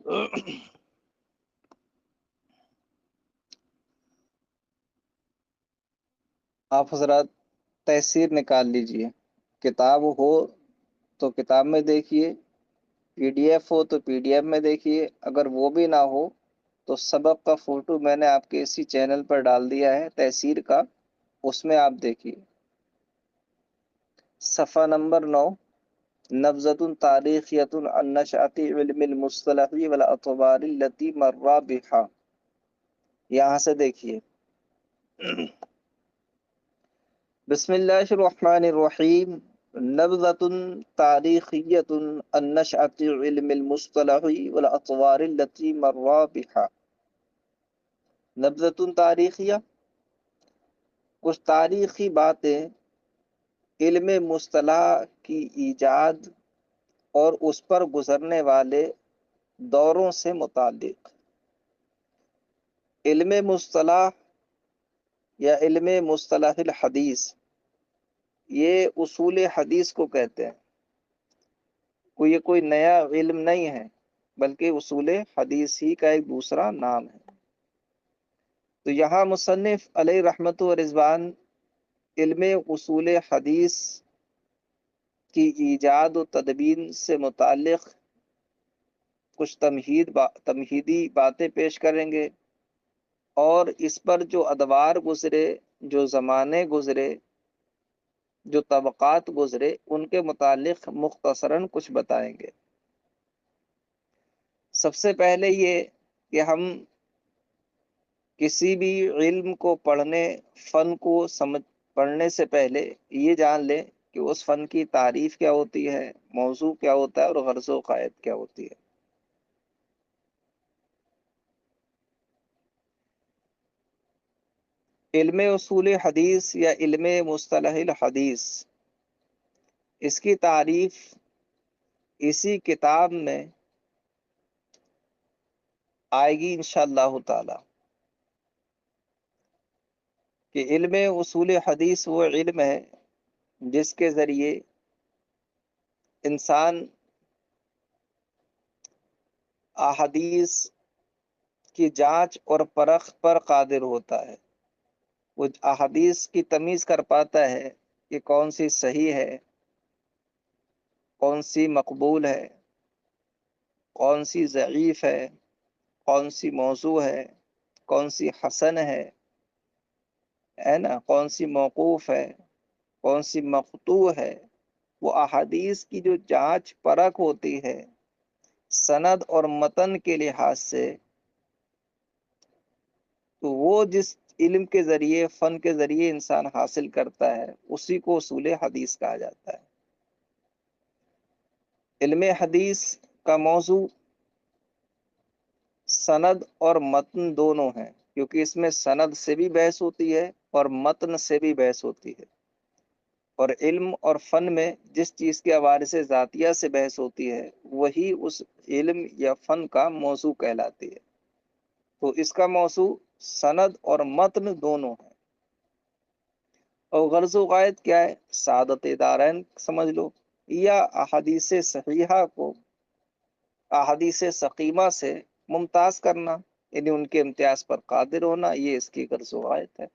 آپ حضرات تحسیر نکال لیجئے، کتاب ہو تو کتاب میں دیکھیے، پی ڈی ایف ہو تو پی ڈی ایف میں دیکھیے، اگر وہ بھی نہ ہو تو سبق کا فوٹو میں نے آپ کے اسی چینل پر ڈال دیا ہے تحسیر کا، اس میں آپ دیکھیے صفحہ نمبر 9، نبذۃ تاریخیۃ عن نشأۃ علم المصطلح والاعتبار التي مر بها، یہاں سے دیکھیے۔ بسم اللہ الرحمن الرحیم، نبذۃ تاریخیۃ عن نشأۃ علم المصطلح والاطوار التي مر بها۔ نبذۃ تاریخیہ، کچھ تاریخی باتیں علم مصطلح کی ایجاد اور اس پر گزرنے والے دوروں سے متعلق۔ علم مصطلح یا علم مصطلح الحدیث، یہ اصول حدیث کو کہتے ہیں، یہ کوئی نیا علم نہیں ہے بلکہ اصول حدیث ہی کا ایک دوسرا نام ہے۔ تو یہاں مصنف علیہ رحمت و رضوان علم اصول حدیث کی ایجاد و تدوین سے متعلق کچھ تمہیدی باتیں پیش کریں گے، اور اس پر جو ادوار گزرے، جو زمانے گزرے، جو طبقات گزرے، ان کے متعلق مختصراً کچھ بتائیں گے۔ سب سے پہلے یہ کہ ہم کسی بھی علم کو فن کو پڑھنے سے پہلے یہ جان لیں کہ اس فن کی تعریف کیا ہوتی ہے، موضوع کیا ہوتا ہے، اور غرض و قائد کیا ہوتی ہے۔ علم اصول حدیث یا علم مصطلح الحدیث، اس کی تعریف اسی کتاب میں آئے گی انشاءاللہ تعالی، کہ علم اصول حدیث وہ علم ہے جس کے ذریعے انسان احادیث کی جانچ اور پرخ پر قادر ہوتا ہے۔ وہ احادیث کی تمیز کر پاتا ہے کہ کون سی صحیح ہے، کون سی مقبول ہے، کون سی ضعیف ہے، کون سی موضوع ہے، کون سی حسن ہے نا، کون سی موقوف ہے، کون سی مقطوع ہے۔ وہ احادیث کی جو جانچ پرکھ ہوتی ہے سند اور متن کے لحاظ سے، تو وہ جس علم کے ذریعے، فن کے ذریعے انسان حاصل کرتا ہے، اسی کو اصول حدیث کہا جاتا ہے۔ علم حدیث کا موضوع سند اور متن دونوں ہیں، کیونکہ اس میں سند سے بھی بحث ہوتی ہے اور متن سے بھی بحث ہوتی ہے، اور علم اور فن میں جس چیز کے حوالے سے ذاتیہ سے بحث ہوتی ہے وہی اس علم یا فن کا موضوع کہلاتی ہے۔ تو اس کا موضوع سند اور متن دونوں ہیں۔ اور غرض و غائد کیا ہے؟ سعادت دارین سمجھ لو، یا احادیث صحیحہ کو احادیث سقیمہ سے ممتاز کرنا، یعنی ان کے امتیاز پر قادر ہونا، یہ اس کی غرض و غائد ہے۔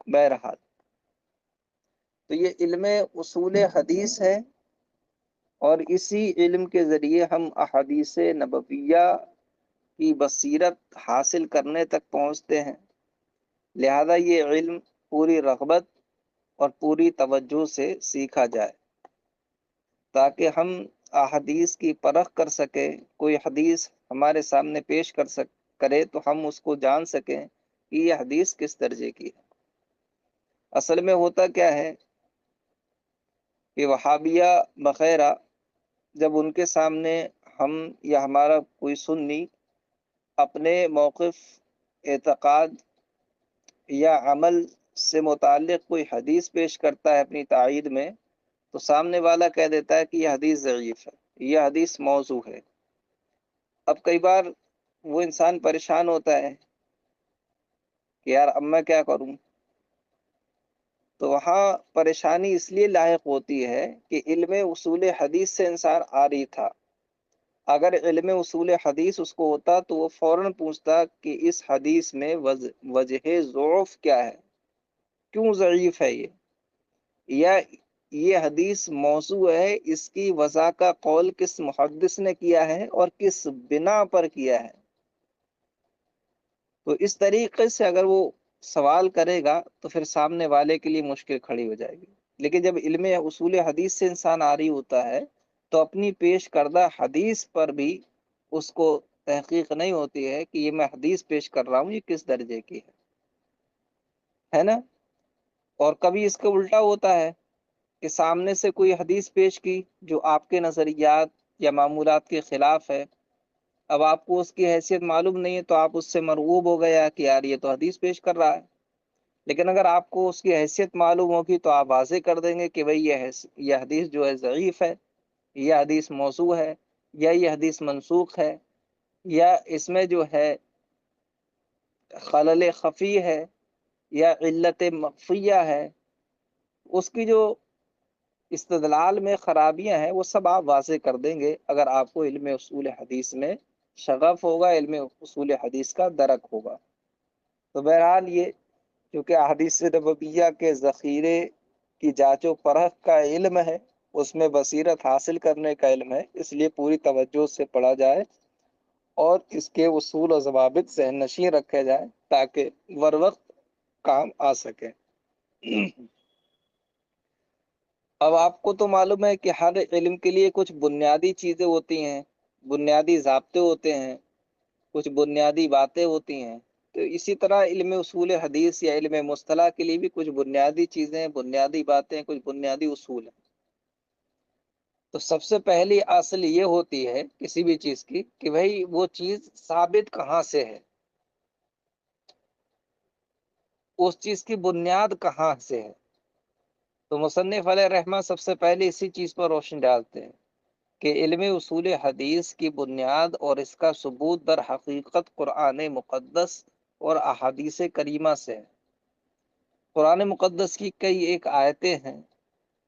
بہرحال تو یہ علم اصول حدیث ہے، اور اسی علم کے ذریعے ہم احادیث نبویہ کی بصیرت حاصل کرنے تک پہنچتے ہیں۔ لہذا یہ علم پوری رغبت اور پوری توجہ سے سیکھا جائے تاکہ ہم احادیث کی پرخ کر سکیں، کوئی حدیث ہمارے سامنے پیش کرے تو ہم اس کو جان سکیں کہ یہ حدیث کس درجے کی ہے۔ اصل میں ہوتا کیا ہے کہ وہابیہ وغیرہ جب ان کے سامنے ہم یا ہمارا کوئی سنی اپنے موقف، اعتقاد یا عمل سے متعلق کوئی حدیث پیش کرتا ہے اپنی تائید میں، تو سامنے والا کہہ دیتا ہے کہ یہ حدیث ضعیف ہے، یہ حدیث موضوع ہے۔ اب کئی بار وہ انسان پریشان ہوتا ہے کہ یار اب میں کیا کروں؟ تو وہاں پریشانی اس لیے لاحق ہوتی ہے کہ علم اصول حدیث سے انسان عاری تھا، اگر علم اصول حدیث اس کو ہوتا تو وہ فوراً پوچھتا کہ اس حدیث میں وجہ ضعف کیا ہے، کیوں ضعیف ہے یہ، یا یہ حدیث موضوع ہے، اس کی وضع کا قول کس محدث نے کیا ہے اور کس بنا پر کیا ہے۔ تو اس طریقے سے اگر وہ سوال کرے گا تو پھر سامنے والے کے لیے مشکل کھڑی ہو جائے گی۔ لیکن جب علم اصول حدیث سے انسان عاری ہوتا ہے تو اپنی پیش کردہ حدیث پر بھی اس کو تحقیق نہیں ہوتی ہے کہ یہ میں حدیث پیش کر رہا ہوں یہ کس درجے کی ہے نا۔ اور کبھی اس کا الٹا ہوتا ہے کہ سامنے سے کوئی حدیث پیش کی جو آپ کے نظریات یا معمولات کے خلاف ہے، اب آپ کو اس کی حیثیت معلوم نہیں ہے تو آپ اس سے مرغوب ہو گیا کہ یار یہ تو حدیث پیش کر رہا ہے۔ لیکن اگر آپ کو اس کی حیثیت معلوم ہوگی تو آپ واضح کر دیں گے کہ بھئی یہ حدیث جو ہے ضعیف ہے، یہ حدیث موضوع ہے، یا یہ حدیث منسوخ ہے، یا اس میں جو ہے خلل خفی ہے یا علت مخفیہ ہے، اس کی جو استدلال میں خرابیاں ہیں وہ سب آپ واضح کر دیں گے اگر آپ کو علم اصول حدیث میں شغف ہوگا، علم اصول حدیث کا درک ہوگا۔ تو بہرحال یہ کیونکہ احادیث نبویہ کے ذخیرے کی جانچ و پرکھ کا علم ہے، اس میں بصیرت حاصل کرنے کا علم ہے، اس لیے پوری توجہ سے پڑھا جائے اور اس کے اصول و ضوابط ذہن نشین رکھے جائے تاکہ ور وقت کام آ سکے۔ اب آپ کو تو معلوم ہے کہ ہر علم کے لیے کچھ بنیادی چیزیں ہوتی ہیں، بنیادی ضابطے ہوتے ہیں، کچھ بنیادی باتیں ہوتی ہیں۔ تو اسی طرح علم اصول حدیث یا علم مصطلح کے لیے بھی کچھ بنیادی چیزیں، بنیادی باتیں، کچھ بنیادی اصول ہیں۔ تو سب سے پہلی اصل یہ ہوتی ہے کسی بھی چیز کی کہ بھئی وہ چیز ثابت کہاں سے ہے، اس چیز کی بنیاد کہاں سے ہے۔ تو مصنف علیہ رحمہ سب سے پہلے اسی چیز پر روشنی ڈالتے ہیں کہ علم اصول حدیث کی بنیاد اور اس کا ثبوت در حقیقت قرآن مقدس اور احادیث کریمہ سے ہے۔ قرآن مقدس کی کئی ایک آیتیں ہیں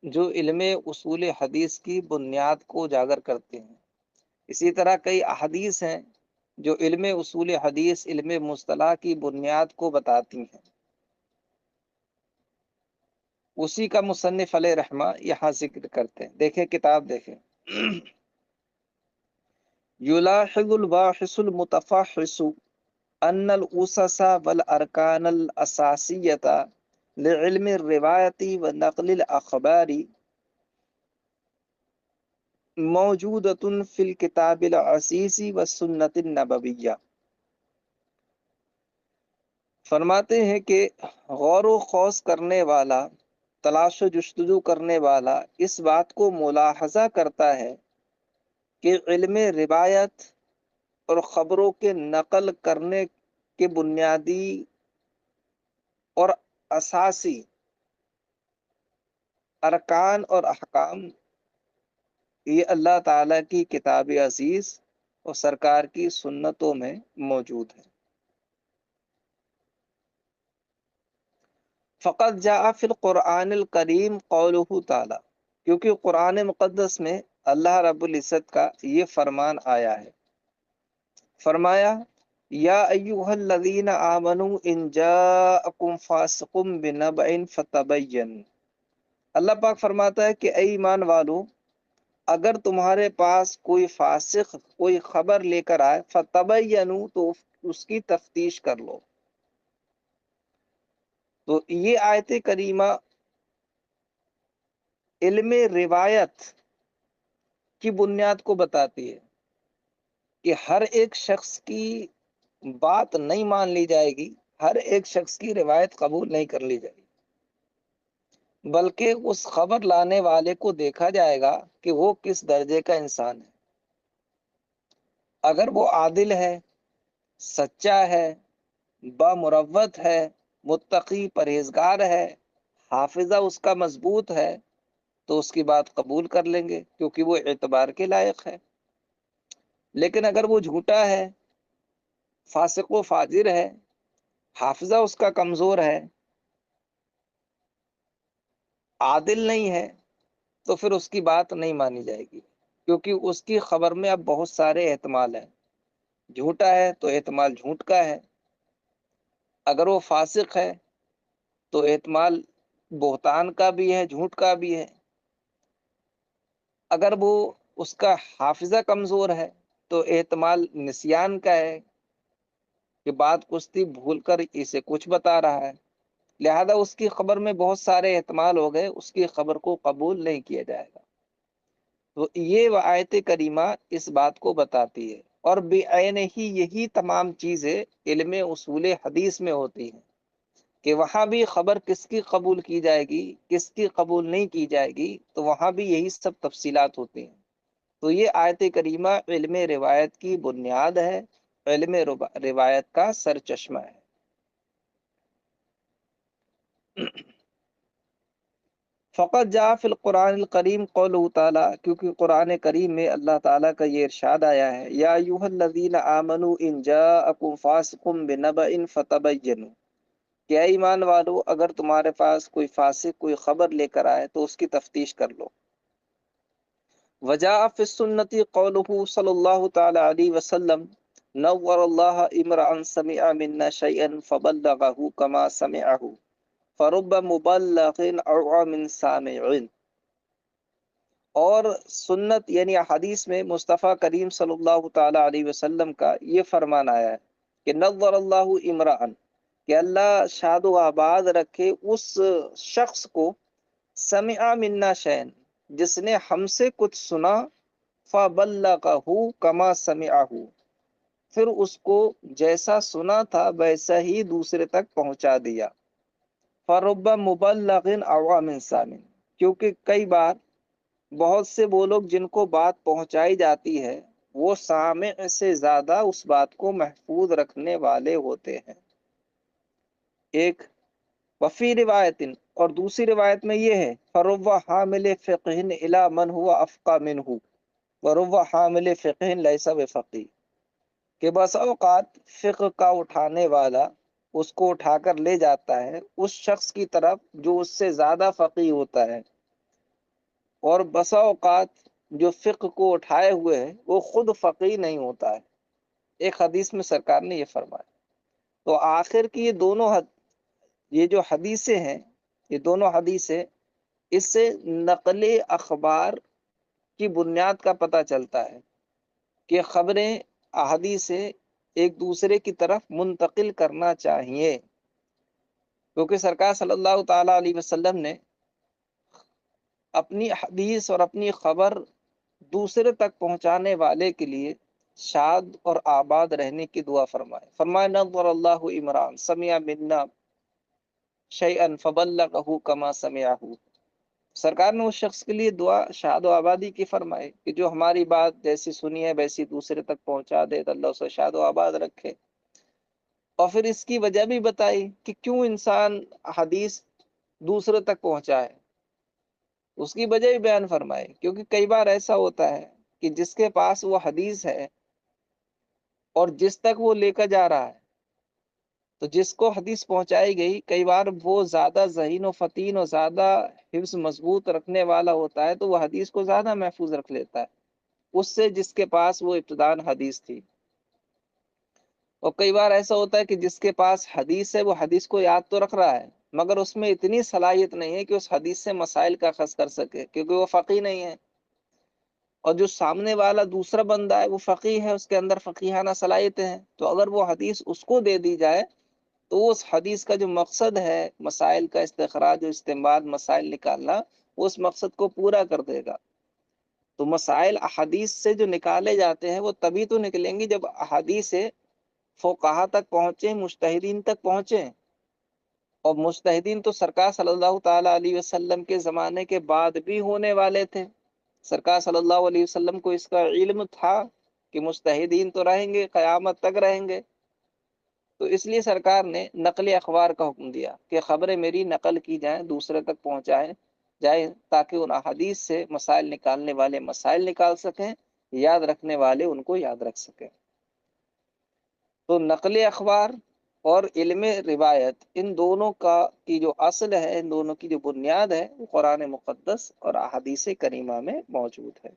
جو علم اصول حدیث کی بنیاد کو اجاگر کرتے ہیں، اسی طرح کئی احادیث ہیں جو علم اصول حدیث، علم مصطلح کی بنیاد کو بتاتی ہیں۔ اسی کا مصنف علیہ رحمہ یہاں ذکر کرتے ہیں، دیکھیں کتاب دیکھیں۔ یلاحظ الباحث المتفحص ان الاسس والارکان الاساسیۃ لعلم الروایت ونقل الاخبار موجودۃ فی الکتاب العزیز والسنۃ النبویہ۔ فرماتے ہیں کہ غور و خوض کرنے والا، تلاش و جستجو کرنے والا اس بات کو ملاحظہ کرتا ہے کہ علم روایت اور خبروں کے نقل کرنے کے بنیادی اور اساسی ارکان اور احکام یہ اللہ تعالیٰ کی کتاب عزیز اور سرکار کی سنتوں میں موجود ہے۔ فقط جاء فی القرآن الکریم قولہ تعالی، کیونکہ قرآن مقدس میں اللہ رب العزت کا یہ فرمان آیا ہے، فرمایا یا ایھا الذین آمنوا ان جاءکم فاسق بنبأ فتبینوا۔ اللہ پاک فرماتا ہے کہ اے ایمان والو، اگر تمہارے پاس کوئی فاسق کوئی خبر لے کر آئے، فتبینوا تو اس کی تفتیش کر لو۔ تو یہ آیت کریمہ علم روایت کی بنیاد کو بتاتی ہے کہ ہر ایک شخص کی بات نہیں مان لی جائے گی، ہر ایک شخص کی روایت قبول نہیں کر لی جائے گی، بلکہ اس خبر لانے والے کو دیکھا جائے گا کہ وہ کس درجے کا انسان ہے۔ اگر وہ عادل ہے، سچا ہے، بامروت ہے، متقی پرہیزگار ہے، حافظہ اس کا مضبوط ہے تو اس کی بات قبول کر لیں گے کیونکہ وہ اعتبار کے لائق ہے۔ لیکن اگر وہ جھوٹا ہے، فاسق و فاجر ہے، حافظہ اس کا کمزور ہے، عادل نہیں ہے، تو پھر اس کی بات نہیں مانی جائے گی۔ کیونکہ اس کی خبر میں اب بہت سارے احتمال ہیں. جھوٹا ہے تو احتمال جھوٹ کا ہے، اگر وہ فاسق ہے تو احتمال بہتان کا بھی ہے، جھوٹ کا بھی ہے، اگر وہ اس کا حافظہ کمزور ہے تو احتمال نسیان کا ہے کہ بات کشتی بھول کر اسے کچھ بتا رہا ہے. لہذا اس کی خبر میں بہت سارے احتمال ہو گئے، اس کی خبر کو قبول نہیں کیا جائے گا. تو یہ آیت کریمہ اس بات کو بتاتی ہے. اور بعین ہی یہی تمام چیزیں علم اصول حدیث میں ہوتی ہیں کہ وہاں بھی خبر کس کی قبول کی جائے گی، کس کی قبول نہیں کی جائے گی، تو وہاں بھی یہی سب تفصیلات ہوتی ہیں. تو یہ آیت کریمہ علم روایت کی بنیاد ہے، علم روایت کا سر چشمہ ہے. فقط جاء فی القرآن الکریم قولہ تعالیٰ، کیونکہ قرآن کریم میں اللہ تعالیٰ کا یہ ارشاد آیا ہے، یا ایھا الذین آمنوا ان جاءکم فاسق بنبأ فتبینوا، کہ اے ایمان والو اگر تمہارے پاس کوئی فاسق کوئی خبر لے کر آئے تو اس کی تفتیش کر لو. وجاء فی السنۃ قولہ صلی اللہ تعالی علیہ وسلم، نور اللہ امرأ سمع منا شیئا فبلغہ کما سمعہ فرب مبلغ اوعى من سامع. اور سنت یعنی حدیث میں مصطفیٰ کریم صلی اللہ تعالی علیہ وسلم کا یہ فرمان آیا ہے کہ نور اللہ امرأن، کہ اللہ شاد و آباد رکھے اس شخص کو، سمع منا شیئا، جس نے ہم سے کچھ سنا، فبلغہ کما سمعہ، پھر اس کو جیسا سنا تھا ویسا ہی دوسرے تک پہنچا دیا. فرب مبلغ اوعى من سامع، کیونکہ کئی بار بہت سے وہ لوگ جن کو بات پہنچائی جاتی ہے وہ سامع سے زیادہ اس بات کو محفوظ رکھنے والے ہوتے ہیں. ایک وفی روایت، اور دوسری روایت میں یہ ہے، فرب حامل فقہ الی من هو افقہ منہ ورب حامل فقہ لیس بفقیہ، کہ بس اوقات فقہ کا اٹھانے والا اس کو اٹھا کر لے جاتا ہے اس شخص کی طرف جو اس سے زیادہ فقیہ ہوتا ہے، اور بسا اوقات جو فقہ کو اٹھائے ہوئے ہے وہ خود فقیہ نہیں ہوتا ہے. ایک حدیث میں سرکار نے یہ فرمایا. تو آخر کی یہ جو حدیثیں ہیں، یہ دونوں حدیثیں، اس سے نقل اخبار کی بنیاد کا پتہ چلتا ہے کہ خبریں احادیثیں ایک دوسرے کی طرف منتقل کرنا چاہیے، کیونکہ سرکار صلی اللہ تعالی علیہ وسلم نے اپنی حدیث اور اپنی خبر دوسرے تک پہنچانے والے کے لیے شاد اور آباد رہنے کی دعا فرمائے. فرمائے نظر اللہ عمران سمع منا شیئا فبلغہ کما سمعہ، سرکار نے اس شخص کے لیے دعا شاد و آبادی کی فرمائے کہ جو ہماری بات جیسی سنی ہے ویسی دوسرے تک پہنچا دے، تو اللہ اسے شاد و آباد رکھے. اور پھر اس کی وجہ بھی بتائی کہ کیوں انسان حدیث دوسرے تک پہنچائے، اس کی وجہ بھی بیان فرمائے. کیونکہ کئی بار ایسا ہوتا ہے کہ جس کے پاس وہ حدیث ہے اور جس تک وہ لے کر جا رہا ہے، تو جس کو حدیث پہنچائی گئی کئی بار وہ زیادہ ذہین و فطین اور زیادہ حفظ مضبوط رکھنے والا ہوتا ہے، تو وہ حدیث کو زیادہ محفوظ رکھ لیتا ہے اس سے جس کے پاس وہ ابتداءً حدیث تھی. اور کئی بار ایسا ہوتا ہے کہ جس کے پاس حدیث ہے وہ حدیث کو یاد تو رکھ رہا ہے مگر اس میں اتنی صلاحیت نہیں ہے کہ اس حدیث سے مسائل کا اخذ کر سکے، کیونکہ وہ فقیہ نہیں ہے. اور جو سامنے والا دوسرا بندہ ہے وہ فقیہ ہے، اس کے اندر فقیہانہ صلاحیتیں ہیں، تو اگر وہ حدیث اس کو دے دی جائے تو اس حدیث کا جو مقصد ہے مسائل کا استخراج و استنباط، مسائل نکالنا، وہ اس مقصد کو پورا کر دے گا. تو مسائل احادیث سے جو نکالے جاتے ہیں وہ تبھی تو نکلیں گی جب احادیث فقہا تک پہنچے، مجتہدین تک پہنچے. اور مجتہدین تو سرکار صلی اللہ تعالی علیہ وسلم کے زمانے کے بعد بھی ہونے والے تھے. سرکار صلی اللہ علیہ وسلم کو اس کا علم تھا کہ مجتہدین تو رہیں گے، قیامت تک رہیں گے. تو اس لیے سرکار نے نقل اخبار کا حکم دیا کہ خبریں میری نقل کی جائیں، دوسرے تک پہنچائیں جائیں، تاکہ ان احادیث سے مسائل نکالنے والے مسائل نکال سکیں، یاد رکھنے والے ان کو یاد رکھ سکیں. تو نقل اخبار اور علم روایت، ان دونوں کی جو اصل ہے، ان دونوں کی جو بنیاد ہے، وہ قرآن مقدس اور احادیث کریمہ میں موجود ہے.